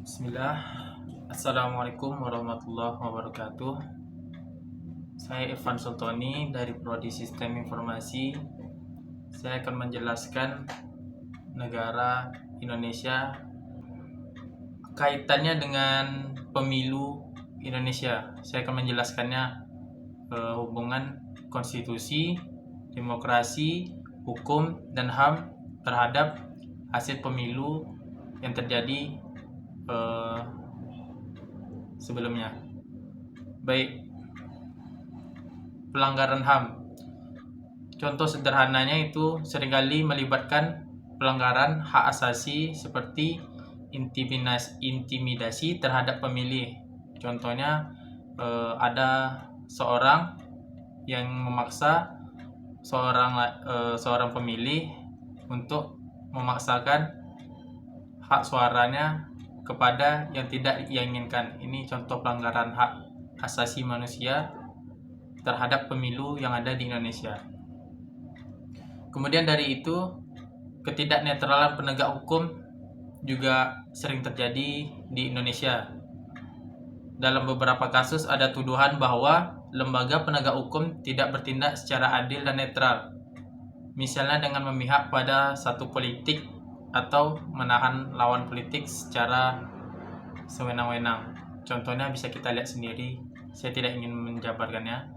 Bismillah. Assalamualaikum warahmatullahi wabarakatuh. Saya Irfan Sultoni dari Prodi Sistem Informasi. Saya akan menjelaskan negara Indonesia kaitannya dengan pemilu Indonesia. Saya akan menjelaskannya hubungan konstitusi, demokrasi, hukum, dan HAM terhadap hasil pemilu yang terjadi sebelumnya. Baik, pelanggaran HAM. Contoh sederhananya itu seringkali melibatkan pelanggaran hak asasi seperti intimidasi terhadap pemilih. Contohnya ada seorang yang memaksa seorang pemilih untuk memaksakan hak suaranya kepada yang tidak ia inginkan. Ini contoh pelanggaran hak asasi manusia terhadap pemilu yang ada di Indonesia. Kemudian dari itu, ketidaknetralan penegak hukum juga sering terjadi di Indonesia. Dalam beberapa kasus ada tuduhan bahwa lembaga penegak hukum tidak bertindak secara adil dan netral. Misalnya dengan memihak pada satu politik atau menahan lawan politik secara sewenang-wenang. Contohnya bisa kita lihat sendiri, saya tidak ingin menjabarkannya.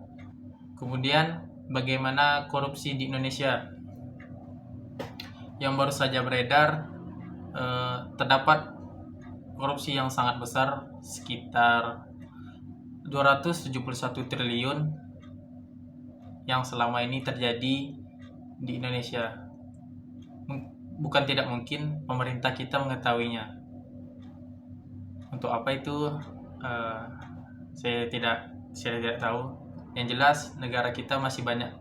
Kemudian bagaimana korupsi di Indonesia? Yang baru saja beredar, terdapat korupsi yang sangat besar, sekitar 271 triliun yang selama ini terjadi di Indonesia. Bukan tidak mungkin pemerintah kita mengetahuinya. Untuk apa itu saya tidak tahu. Yang jelas negara kita masih banyak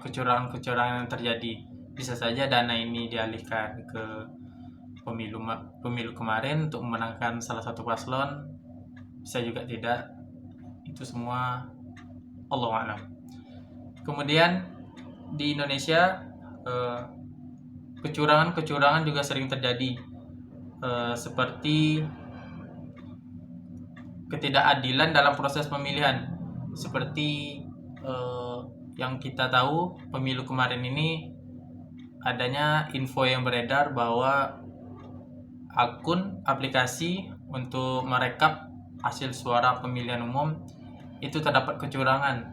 kecurangan yang terjadi. Bisa saja dana ini dialihkan ke pemilu kemarin untuk memenangkan salah satu paslon. Bisa juga tidak. Itu semua Allahu a'lam. Kemudian di Indonesia kecurangan juga sering terjadi, seperti ketidakadilan dalam proses pemilihan. Seperti yang kita tahu, pemilu kemarin ini adanya info yang beredar bahwa akun aplikasi untuk merekap hasil suara pemilihan umum itu terdapat kecurangan,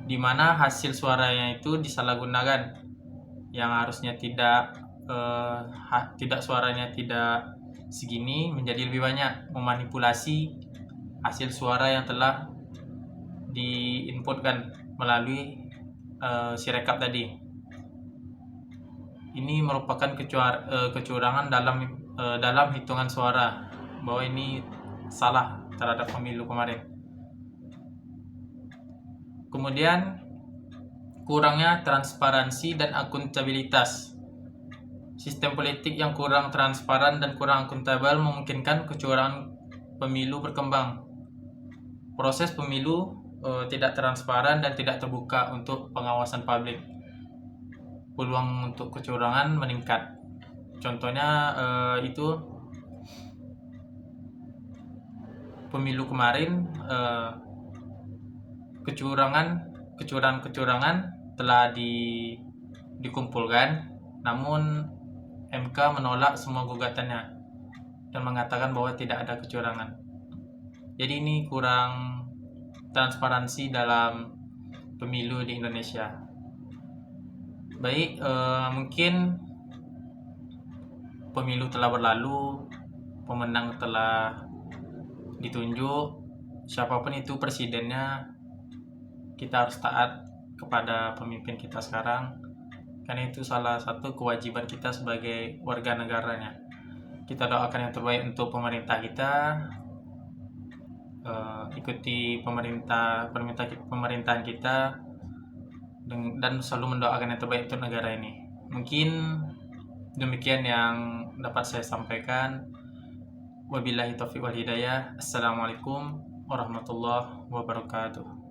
di mana hasil suaranya itu disalahgunakan, yang harusnya suaranya tidak segini menjadi lebih banyak, memanipulasi hasil suara yang telah diinputkan melalui sirekap tadi. Ini merupakan kecurangan dalam hitungan suara, bahwa ini salah terhadap pemilu kemarin. Kemudian kurangnya transparansi dan akuntabilitas. Sistem politik yang kurang transparan dan kurang akuntabel memungkinkan kecurangan pemilu berkembang. Proses pemilu tidak transparan dan tidak terbuka untuk pengawasan publik. Peluang untuk kecurangan meningkat. Contohnya itu pemilu kemarin, kecurangan telah dikumpulkan, namun MK menolak semua gugatannya dan mengatakan bahwa tidak ada kecurangan. Jadi ini kurang transparansi dalam pemilu di Indonesia. Baik, mungkin pemilu telah berlalu, pemenang telah ditunjuk, siapapun itu presidennya, kita harus taat kepada pemimpin kita sekarang, karena itu salah satu kewajiban kita sebagai warga negaranya. Kita doakan yang terbaik untuk pemerintah kita, ikuti pemerintahan kita, dan selalu mendoakan yang terbaik untuk negara ini. Mungkin demikian yang dapat saya sampaikan. Wabillahi taufiq wal hidayah. Assalamualaikum warahmatullahi wabarakatuh.